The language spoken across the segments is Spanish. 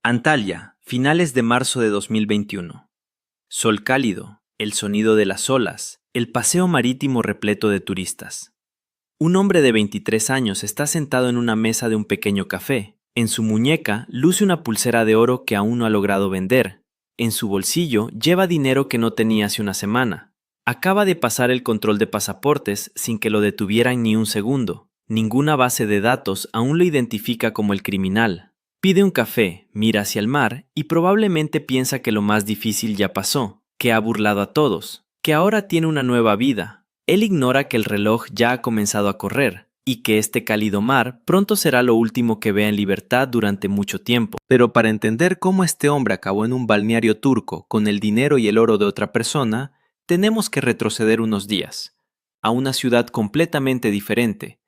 Antalya, finales de marzo de 2021. Sol cálido, el sonido de las olas, el paseo marítimo repleto de turistas. Un hombre de 23 años está sentado en una mesa de un pequeño café. En su muñeca luce una pulsera de oro que aún no ha logrado vender. En su bolsillo lleva dinero que no tenía hace una semana. Acaba de pasar el control de pasaportes sin que lo detuvieran ni un segundo. Ninguna base de datos aún lo identifica como el criminal. Pide un café, mira hacia el mar y probablemente piensa que lo más difícil ya pasó, que ha burlado a todos, que ahora tiene una nueva vida. Él ignora que el reloj ya ha comenzado a correr y que este cálido mar pronto será lo último que vea en libertad durante mucho tiempo. Pero para entender cómo este hombre acabó en un balneario turco con el dinero y el oro de otra persona, tenemos que retroceder unos días, a una ciudad completamente diferente,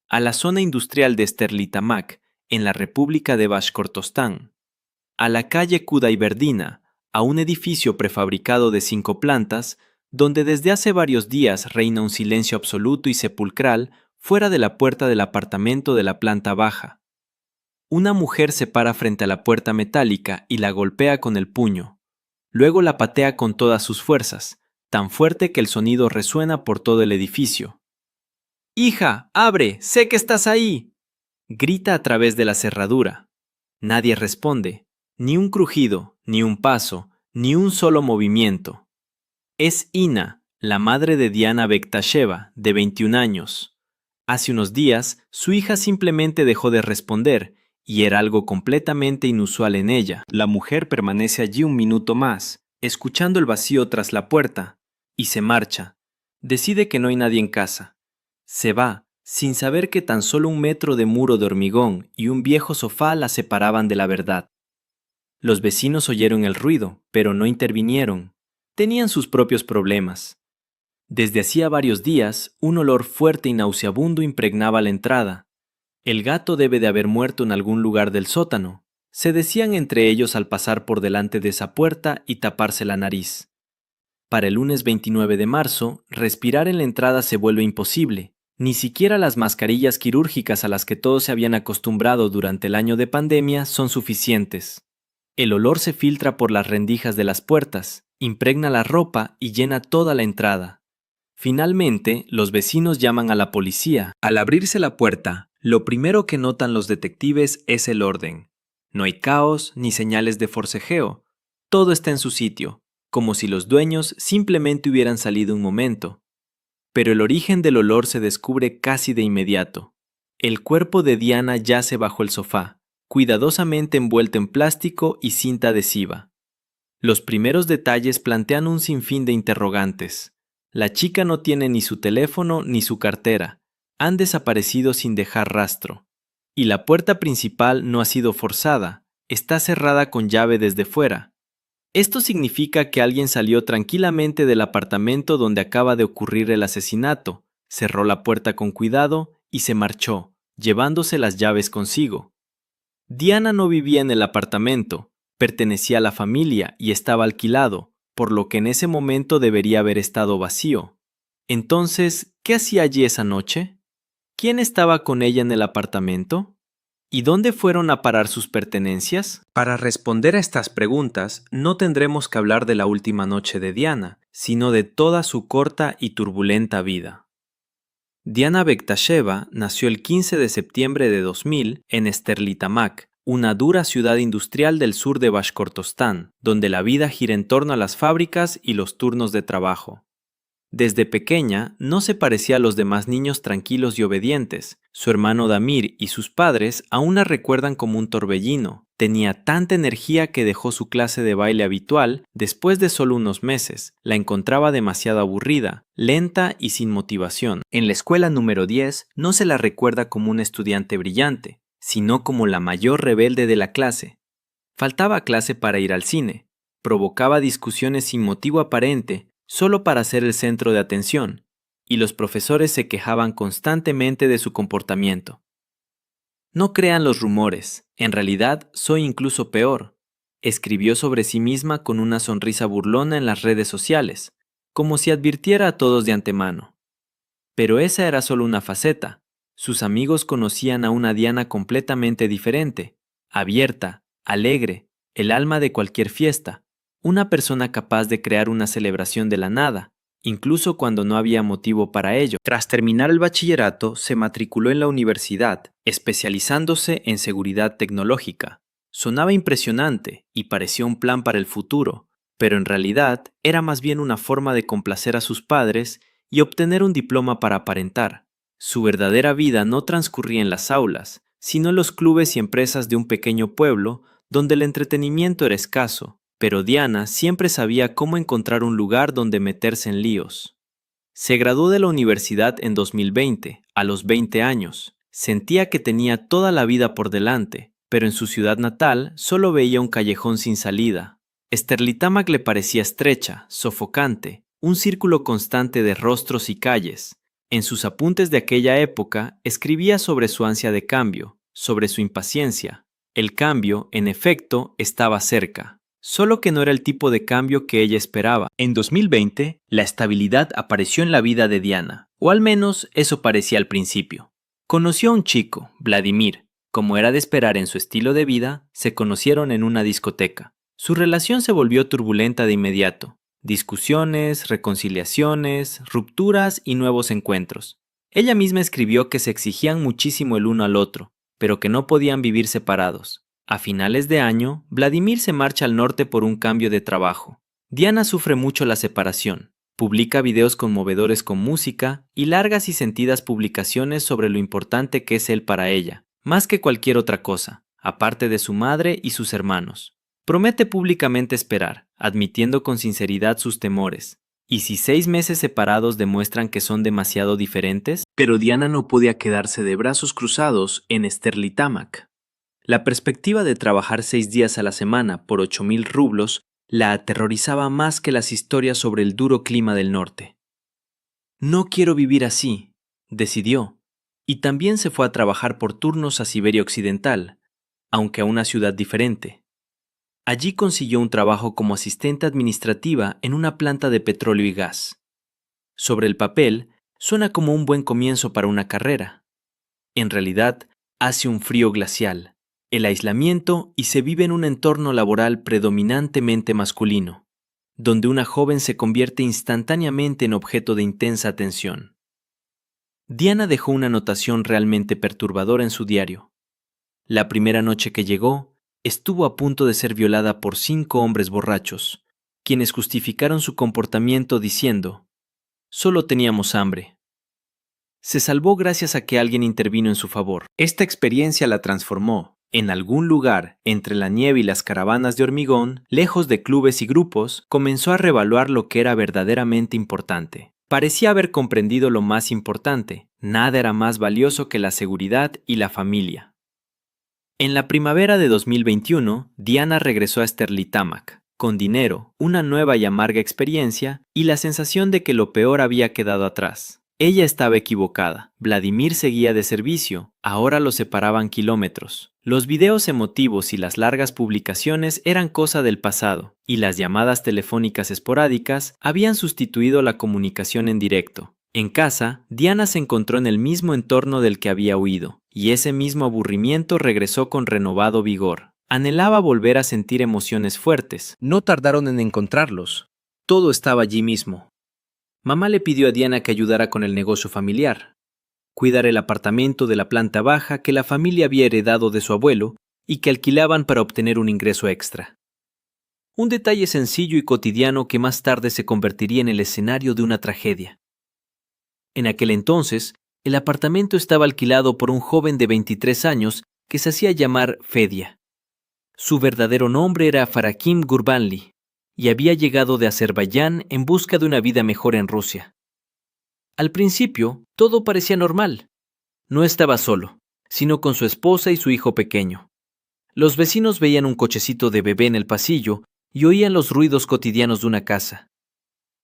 a la zona industrial de Sterlitamak, en la República de Bashkortostán, a la calle Kudayberdina, a un edificio prefabricado de 5 plantas, donde desde hace varios días reina un silencio absoluto y sepulcral fuera de la puerta del apartamento de la planta baja. Una mujer se para frente a la puerta metálica y la golpea con el puño. Luego la patea con todas sus fuerzas, tan fuerte que el sonido resuena por todo el edificio. «¡Hija, abre! ¡Sé que estás ahí!», grita a través de la cerradura. Nadie responde, ni un crujido, ni un paso, ni un solo movimiento. Es Ina, la madre de Diana Bektasheva, de 21 años. Hace unos días, su hija simplemente dejó de responder, y era algo completamente inusual en ella. La mujer permanece allí un minuto más, escuchando el vacío tras la puerta, y se marcha. Decide que no hay nadie en casa. Se va, sin saber que tan solo un metro de muro de hormigón y un viejo sofá la separaban de la verdad. Los vecinos oyeron el ruido, pero no intervinieron. Tenían sus propios problemas. Desde hacía varios días, un olor fuerte y nauseabundo impregnaba la entrada. El gato debe de haber muerto en algún lugar del sótano, se decían entre ellos al pasar por delante de esa puerta y taparse la nariz. Para el lunes 29 de marzo, respirar en la entrada se vuelve imposible. Ni siquiera las mascarillas quirúrgicas a las que todos se habían acostumbrado durante el año de pandemia son suficientes. El olor se filtra por las rendijas de las puertas, impregna la ropa y llena toda la entrada. Finalmente, los vecinos llaman a la policía. Al abrirse la puerta, lo primero que notan los detectives es el orden. No hay caos ni señales de forcejeo. Todo está en su sitio, como si los dueños simplemente hubieran salido un momento. Pero el origen del olor se descubre casi de inmediato. El cuerpo de Diana yace bajo el sofá, cuidadosamente envuelto en plástico y cinta adhesiva. Los primeros detalles plantean un sinfín de interrogantes. La chica no tiene ni su teléfono ni su cartera. Han desaparecido sin dejar rastro. Y la puerta principal no ha sido forzada, está cerrada con llave desde fuera. Esto significa que alguien salió tranquilamente del apartamento donde acaba de ocurrir el asesinato, cerró la puerta con cuidado y se marchó, llevándose las llaves consigo. Diana no vivía en el apartamento, pertenecía a la familia y estaba alquilado, por lo que en ese momento debería haber estado vacío. Entonces, ¿qué hacía allí esa noche? ¿Quién estaba con ella en el apartamento? ¿Y dónde fueron a parar sus pertenencias? Para responder a estas preguntas, no tendremos que hablar de la última noche de Diana, sino de toda su corta y turbulenta vida. Diana Bektasheva nació el 15 de septiembre de 2000 en Sterlitamak, una dura ciudad industrial del sur de Bashkortostán, donde la vida gira en torno a las fábricas y los turnos de trabajo. Desde pequeña, no se parecía a los demás niños tranquilos y obedientes. Su hermano Damir y sus padres aún la recuerdan como un torbellino. Tenía tanta energía que dejó su clase de baile habitual después de solo unos meses. La encontraba demasiado aburrida, lenta y sin motivación. En la escuela número 10 no se la recuerda como una estudiante brillante, sino como la mayor rebelde de la clase. Faltaba clase para ir al cine. Provocaba discusiones sin motivo aparente, solo para ser el centro de atención, y los profesores se quejaban constantemente de su comportamiento. No crean los rumores, en realidad soy incluso peor, escribió sobre sí misma con una sonrisa burlona en las redes sociales, como si advirtiera a todos de antemano. Pero esa era solo una faceta. Sus amigos conocían a una Diana completamente diferente, abierta, alegre, el alma de cualquier fiesta, una persona capaz de crear una celebración de la nada, incluso cuando no había motivo para ello. Tras terminar el bachillerato, se matriculó en la universidad, especializándose en seguridad tecnológica. Sonaba impresionante y parecía un plan para el futuro, pero en realidad era más bien una forma de complacer a sus padres y obtener un diploma para aparentar. Su verdadera vida no transcurría en las aulas, sino en los clubes y empresas de un pequeño pueblo donde el entretenimiento era escaso, pero Diana siempre sabía cómo encontrar un lugar donde meterse en líos. Se graduó de la universidad en 2020, a los 20 años. Sentía que tenía toda la vida por delante, pero en su ciudad natal solo veía un callejón sin salida. Sterlitamak le parecía estrecha, sofocante, un círculo constante de rostros y calles. En sus apuntes de aquella época escribía sobre su ansia de cambio, sobre su impaciencia. El cambio, en efecto, estaba cerca, solo que no era el tipo de cambio que ella esperaba. En 2020, la estabilidad apareció en la vida de Diana, o al menos eso parecía al principio. Conoció a un chico, Vladimir. Como era de esperar en su estilo de vida, se conocieron en una discoteca. Su relación se volvió turbulenta de inmediato. Discusiones, reconciliaciones, rupturas y nuevos encuentros. Ella misma escribió que se exigían muchísimo el uno al otro, pero que no podían vivir separados. A finales de año, Vladimir se marcha al norte por un cambio de trabajo. Diana sufre mucho la separación. Publica videos conmovedores con música y largas y sentidas publicaciones sobre lo importante que es él para ella, más que cualquier otra cosa, aparte de su madre y sus hermanos. Promete públicamente esperar, admitiendo con sinceridad sus temores. ¿Y si 6 meses separados demuestran que son demasiado diferentes? Pero Diana no podía quedarse de brazos cruzados en Sterlitamak. La perspectiva de trabajar 6 días a la semana por 8.000 rublos la aterrorizaba más que las historias sobre el duro clima del norte. No quiero vivir así, decidió, y también se fue a trabajar por turnos a Siberia Occidental, aunque a una ciudad diferente. Allí consiguió un trabajo como asistente administrativa en una planta de petróleo y gas. Sobre el papel, suena como un buen comienzo para una carrera. En realidad, hace un frío glacial, el aislamiento y se vive en un entorno laboral predominantemente masculino, donde una joven se convierte instantáneamente en objeto de intensa atención. Diana dejó una anotación realmente perturbadora en su diario. La primera noche que llegó, estuvo a punto de ser violada por 5 hombres borrachos, quienes justificaron su comportamiento diciendo: «Solo teníamos hambre». Se salvó gracias a que alguien intervino en su favor. Esta experiencia la transformó. En algún lugar, entre la nieve y las caravanas de hormigón, lejos de clubes y grupos, comenzó a reevaluar lo que era verdaderamente importante. Parecía haber comprendido lo más importante. Nada era más valioso que la seguridad y la familia. En la primavera de 2021, Diana regresó a Sterlitamak, con dinero, una nueva y amarga experiencia y la sensación de que lo peor había quedado atrás. Ella estaba equivocada. Vladimir seguía de servicio, ahora lo separaban kilómetros. Los videos emotivos y las largas publicaciones eran cosa del pasado, y las llamadas telefónicas esporádicas habían sustituido la comunicación en directo. En casa, Diana se encontró en el mismo entorno del que había huido, y ese mismo aburrimiento regresó con renovado vigor. Anhelaba volver a sentir emociones fuertes. No tardaron en encontrarlos. Todo estaba allí mismo. Mamá le pidió a Diana que ayudara con el negocio familiar, cuidar el apartamento de la planta baja que la familia había heredado de su abuelo y que alquilaban para obtener un ingreso extra. Un detalle sencillo y cotidiano que más tarde se convertiría en el escenario de una tragedia. En aquel entonces, el apartamento estaba alquilado por un joven de 23 años que se hacía llamar Fedia. Su verdadero nombre era Farakim Gurbanli, y había llegado de Azerbaiyán en busca de una vida mejor en Rusia. Al principio, todo parecía normal. No estaba solo, sino con su esposa y su hijo pequeño. Los vecinos veían un cochecito de bebé en el pasillo y oían los ruidos cotidianos de una casa.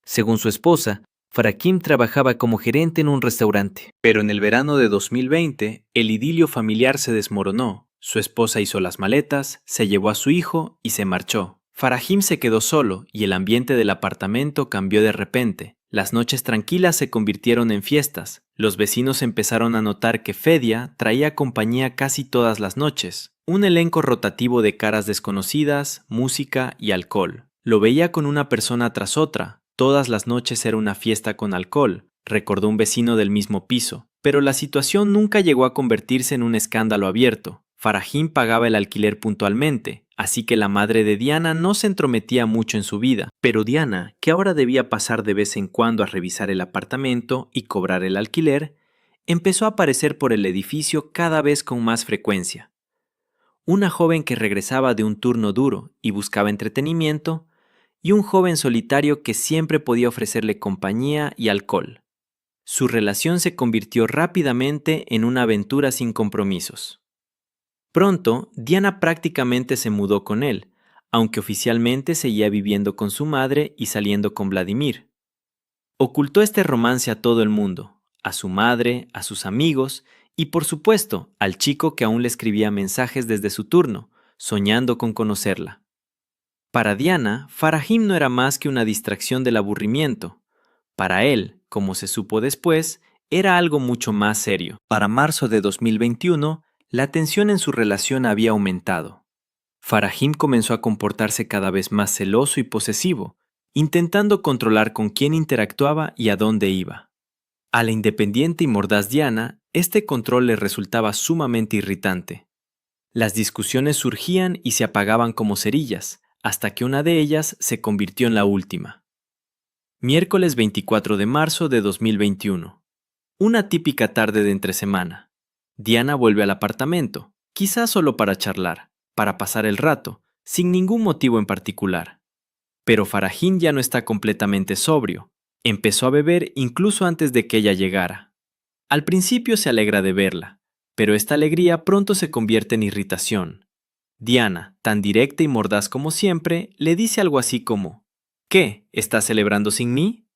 Según su esposa, Farakim trabajaba como gerente en un restaurante. Pero en el verano de 2020, el idilio familiar se desmoronó. Su esposa hizo las maletas, se llevó a su hijo y se marchó. Farakim se quedó solo y el ambiente del apartamento cambió de repente. Las noches tranquilas se convirtieron en fiestas. Los vecinos empezaron a notar que Fedia traía compañía casi todas las noches. Un elenco rotativo de caras desconocidas, música y alcohol. Lo veía con una persona tras otra. Todas las noches era una fiesta con alcohol, recordó un vecino del mismo piso. Pero la situación nunca llegó a convertirse en un escándalo abierto. Farahim pagaba el alquiler puntualmente, así que la madre de Diana no se entrometía mucho en su vida. Pero Diana, que ahora debía pasar de vez en cuando a revisar el apartamento y cobrar el alquiler, empezó a aparecer por el edificio cada vez con más frecuencia. Una joven que regresaba de un turno duro y buscaba entretenimiento, y un joven solitario que siempre podía ofrecerle compañía y alcohol. Su relación se convirtió rápidamente en una aventura sin compromisos. Pronto, Diana prácticamente se mudó con él, aunque oficialmente seguía viviendo con su madre y saliendo con Vladimir. Ocultó este romance a todo el mundo, a su madre, a sus amigos y por supuesto al chico que aún le escribía mensajes desde su turno, soñando con conocerla. Para Diana, Farahim no era más que una distracción del aburrimiento. Para él, como se supo después, era algo mucho más serio. Para marzo de 2021, la tensión en su relación había aumentado. Farahim comenzó a comportarse cada vez más celoso y posesivo, intentando controlar con quién interactuaba y a dónde iba. A la independiente y mordaz Diana, este control le resultaba sumamente irritante. Las discusiones surgían y se apagaban como cerillas, hasta que una de ellas se convirtió en la última. Miércoles 24 de marzo de 2021. Una típica tarde de entresemana. Diana vuelve al apartamento, quizás solo para charlar, para pasar el rato, sin ningún motivo en particular. Pero Farahim ya no está completamente sobrio. Empezó a beber incluso antes de que ella llegara. Al principio se alegra de verla, pero esta alegría pronto se convierte en irritación. Diana, tan directa y mordaz como siempre, le dice algo así como: ¿Qué? ¿Estás celebrando sin mí?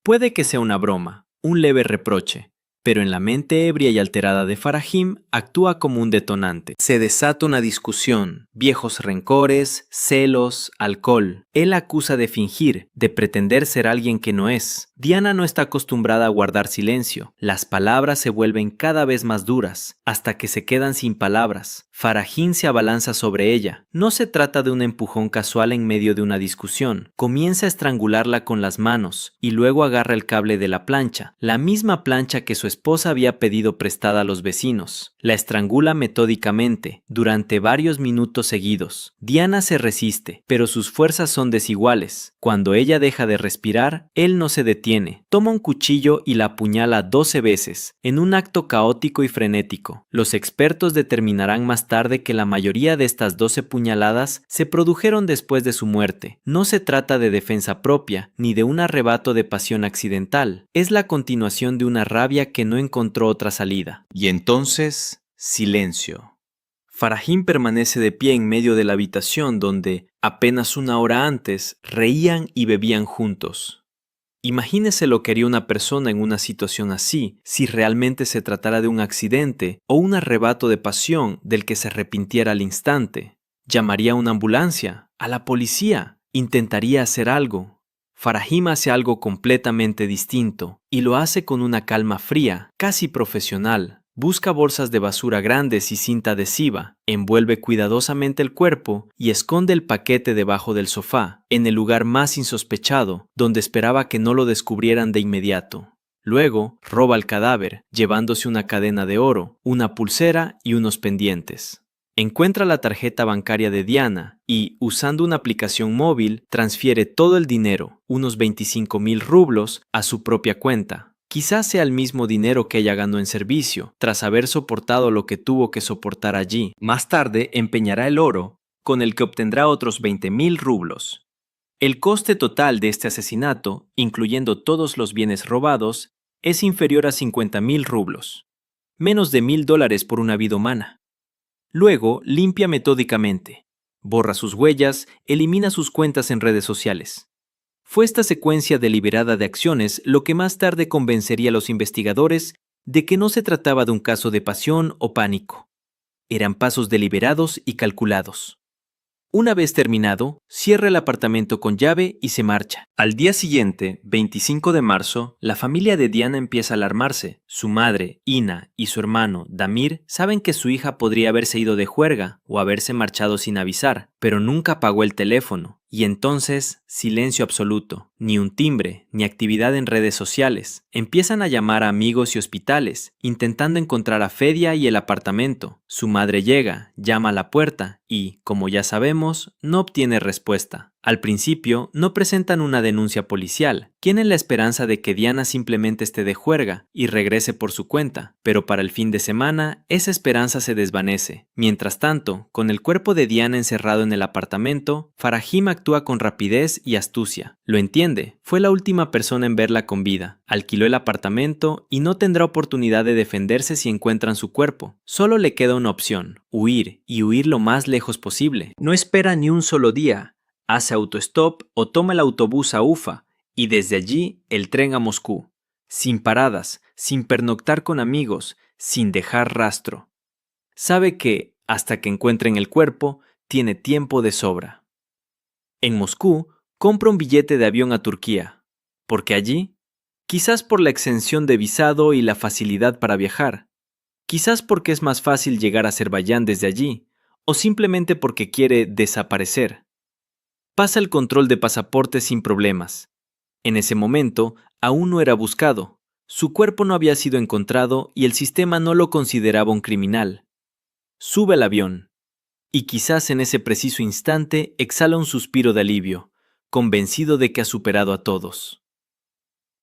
Puede que sea una broma, un leve reproche, pero en la mente ebria y alterada de Farahim actúa como un detonante. Se desata una discusión, viejos rencores, celos, alcohol. Él acusa de fingir, de pretender ser alguien que no es. Diana no está acostumbrada a guardar silencio. Las palabras se vuelven cada vez más duras, hasta que se quedan sin palabras. Farahim se abalanza sobre ella. No se trata de un empujón casual en medio de una discusión. Comienza a estrangularla con las manos y luego agarra el cable de la plancha, la misma plancha que su esposa había pedido prestada a los vecinos. La estrangula metódicamente, durante varios minutos seguidos. Diana se resiste, pero sus fuerzas son desiguales. Cuando ella deja de respirar, él no se detiene. Toma un cuchillo y la apuñala 12 veces, en un acto caótico y frenético. Los expertos determinarán más tarde que la mayoría de estas 12 puñaladas se produjeron después de su muerte. No se trata de defensa propia, ni de un arrebato de pasión accidental. Es la continuación de una rabia que no encontró otra salida. Y entonces, silencio. Farahim permanece de pie en medio de la habitación donde, apenas una hora antes, reían y bebían juntos. Imagínese lo que haría una persona en una situación así, si realmente se tratara de un accidente o un arrebato de pasión del que se arrepintiera al instante. Llamaría a una ambulancia, a la policía, intentaría hacer algo. Farahim hace algo completamente distinto, y lo hace con una calma fría, casi profesional. Busca bolsas de basura grandes y cinta adhesiva, envuelve cuidadosamente el cuerpo y esconde el paquete debajo del sofá, en el lugar más insospechado, donde esperaba que no lo descubrieran de inmediato. Luego, roba el cadáver, llevándose una cadena de oro, una pulsera y unos pendientes. Encuentra la tarjeta bancaria de Diana y, usando una aplicación móvil, transfiere todo el dinero, unos 25,000 rublos, a su propia cuenta. Quizás sea el mismo dinero que ella ganó en servicio, tras haber soportado lo que tuvo que soportar allí. Más tarde empeñará el oro, con el que obtendrá otros 20,000 rublos. El coste total de este asesinato, incluyendo todos los bienes robados, es inferior a 50,000 rublos. Menos de $1,000 por una vida humana. Luego, limpia metódicamente. Borra sus huellas, elimina sus cuentas en redes sociales. Fue esta secuencia deliberada de acciones lo que más tarde convencería a los investigadores de que no se trataba de un caso de pasión o pánico. Eran pasos deliberados y calculados. Una vez terminado, cierra el apartamento con llave y se marcha. Al día siguiente, 25 de marzo, la familia de Diana empieza a alarmarse. Su madre, Ina, y su hermano, Damir, saben que su hija podría haberse ido de juerga o haberse marchado sin avisar, pero nunca apagó el teléfono. Y entonces, silencio absoluto. Ni un timbre, ni actividad en redes sociales. Empiezan a llamar a amigos y hospitales, intentando encontrar a Fedia y el apartamento. Su madre llega, llama a la puerta y, como ya sabemos, no obtiene respuesta. Al principio, no presentan una denuncia policial. Tienen la esperanza de que Diana simplemente esté de juerga y regrese por su cuenta, pero para el fin de semana, esa esperanza se desvanece. Mientras tanto, con el cuerpo de Diana encerrado en el apartamento, Farahim actúa con rapidez y astucia. Lo entiende, fue la última persona en verla con vida. Alquiló el apartamento y no tendrá oportunidad de defenderse si encuentran su cuerpo. Solo le queda una opción: huir, y huir lo más lejos posible. No espera ni un solo día. Hace autostop o toma el autobús a Ufa y desde allí el tren a Moscú, sin paradas, sin pernoctar con amigos, sin dejar rastro. Sabe que, hasta que encuentren el cuerpo, tiene tiempo de sobra. En Moscú, compra un billete de avión a Turquía, porque allí, quizás por la exención de visado y la facilidad para viajar, quizás porque es más fácil llegar a Azerbaiyán desde allí, o simplemente porque quiere desaparecer. Pasa el control de pasaporte sin problemas. En ese momento, aún no era buscado. Su cuerpo no había sido encontrado y el sistema no lo consideraba un criminal. Sube al avión. Y quizás en ese preciso instante exhala un suspiro de alivio, convencido de que ha superado a todos.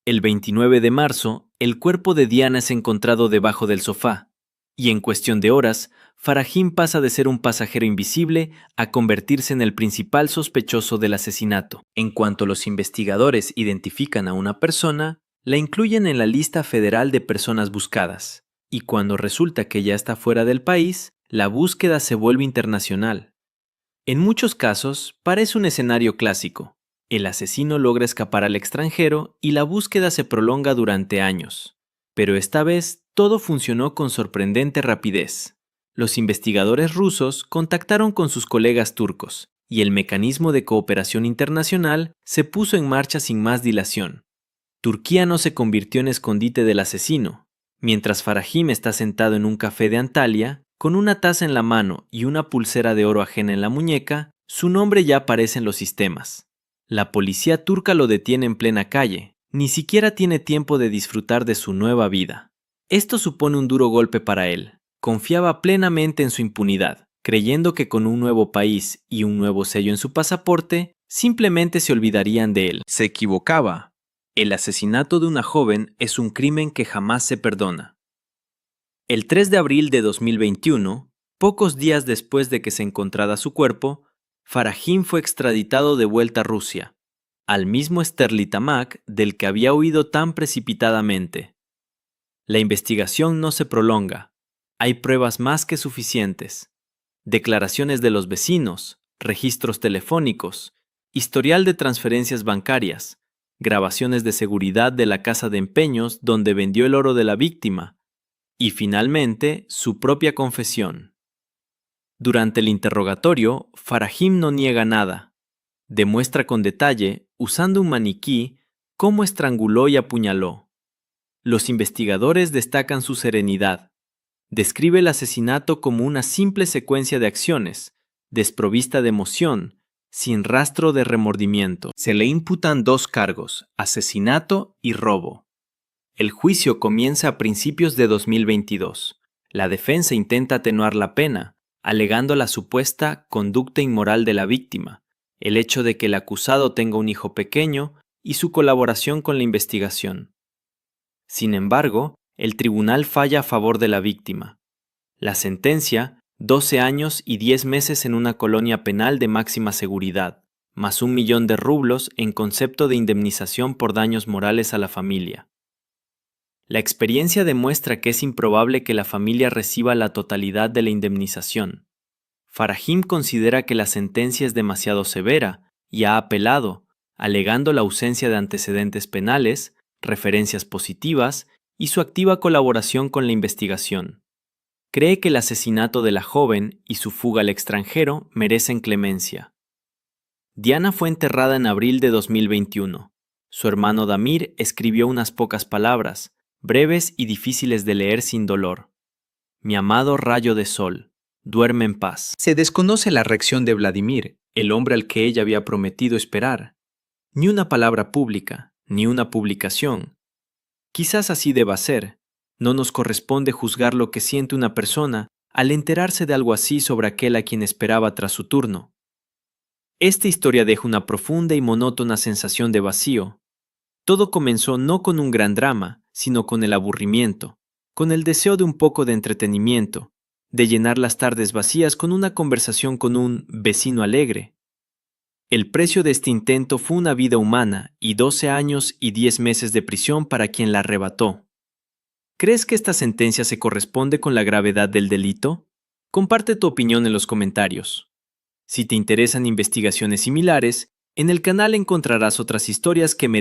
El 29 de marzo, el cuerpo de Diana es encontrado debajo del sofá, y en cuestión de horas, Farahim pasa de ser un pasajero invisible a convertirse en el principal sospechoso del asesinato. En cuanto los investigadores identifican a una persona, la incluyen en la lista federal de personas buscadas, y cuando resulta que ya está fuera del país, la búsqueda se vuelve internacional. En muchos casos, parece un escenario clásico. El asesino logra escapar al extranjero y la búsqueda se prolonga durante años. Pero esta vez, todo funcionó con sorprendente rapidez. Los investigadores rusos contactaron con sus colegas turcos, y el mecanismo de cooperación internacional se puso en marcha sin más dilación. Turquía no se convirtió en escondite del asesino. Mientras Farahim está sentado en un café de Antalya, con una taza en la mano y una pulsera de oro ajena en la muñeca, su nombre ya aparece en los sistemas. La policía turca lo detiene en plena calle. Ni siquiera tiene tiempo de disfrutar de su nueva vida. Esto supone un duro golpe para él. Confiaba plenamente en su impunidad, creyendo que con un nuevo país y un nuevo sello en su pasaporte, simplemente se olvidarían de él. Se equivocaba. El asesinato de una joven es un crimen que jamás se perdona. El 3 de abril de 2021, pocos días después de que se encontrara su cuerpo, Farahim fue extraditado de vuelta a Rusia, al mismo Sterlitamak del que había huido tan precipitadamente. La investigación no se prolonga. Hay pruebas más que suficientes. Declaraciones de los vecinos, registros telefónicos, historial de transferencias bancarias, grabaciones de seguridad de la casa de empeños donde vendió el oro de la víctima, y finalmente su propia confesión. Durante el interrogatorio, Farahim no niega nada. Demuestra con detalle, usando un maniquí, cómo estranguló y apuñaló. Los investigadores destacan su serenidad. Describe el asesinato como una simple secuencia de acciones, desprovista de emoción, sin rastro de remordimiento. Se le imputan 2 cargos, asesinato y robo. El juicio comienza a principios de 2022. La defensa intenta atenuar la pena, alegando la supuesta conducta inmoral de la víctima, el hecho de que el acusado tenga un hijo pequeño y su colaboración con la investigación. Sin embargo, el tribunal falla a favor de la víctima. La sentencia, 12 años y 10 meses en una colonia penal de máxima seguridad, más 1 millón de rublos en concepto de indemnización por daños morales a la familia. La experiencia demuestra que es improbable que la familia reciba la totalidad de la indemnización. Farahim considera que la sentencia es demasiado severa y ha apelado, alegando la ausencia de antecedentes penales, referencias positivas y su activa colaboración con la investigación. cree que el asesinato de la joven y su fuga al extranjero merecen clemencia. Diana fue enterrada en abril de 2021. Su hermano Damir escribió unas pocas palabras, breves y difíciles de leer sin dolor. Mi amado rayo de sol, duerme en paz. Se desconoce la reacción de Vladimir, el hombre al que ella había prometido esperar. Ni una palabra pública, ni una publicación. Quizás así deba ser. No nos corresponde juzgar lo que siente una persona al enterarse de algo así sobre aquel a quien esperaba tras su turno. Esta historia deja una profunda y monótona sensación de vacío. Todo comenzó no con un gran drama, sino con el aburrimiento, con el deseo de un poco de entretenimiento, de llenar las tardes vacías con una conversación con un vecino alegre. El precio de este intento fue una vida humana y 12 años y 10 meses de prisión para quien la arrebató. ¿Crees que esta sentencia se corresponde con la gravedad del delito? Comparte tu opinión en los comentarios. Si te interesan investigaciones similares, en el canal encontrarás otras historias que merecen